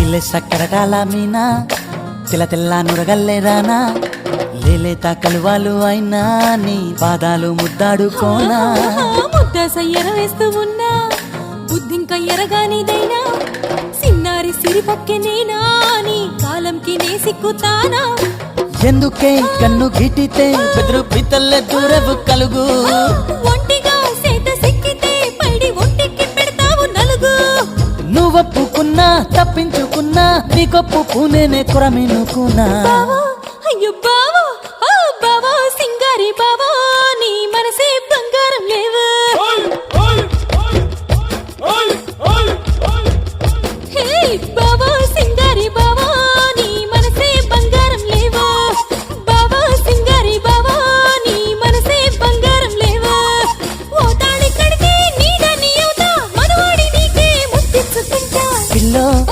నీళ్ళే సక్కరటాల మీనా తెల్ల తెల్ల నురగల్లే రానా లేలేత కలువాలు అయినా నీ పాదాలు ముద్దాడుకోనా ముద్ద సయ్యర వేస్తూ ఉన్నా బుద్ధింక ఎరగానిదైనా సిన్నారి సిరిపక్కె నేనా నీ కాలంకి నే సిక్కుతానా ఎందుకే కన్ను గిటితే బెదురు పితల్లే దూరవు కలుగు ఒంటిగా సేత సిక్కితే పైడి ఒంటికి పెడతావు నలుగు నువ్వొప్పుకున్నా తప్పించుకున్నా నీకొప్పు పూనేనే కురమినుకున్నా బావా అయ్యో బావా బావా సింగారి బావా నీ మనసే బంగారం లేవా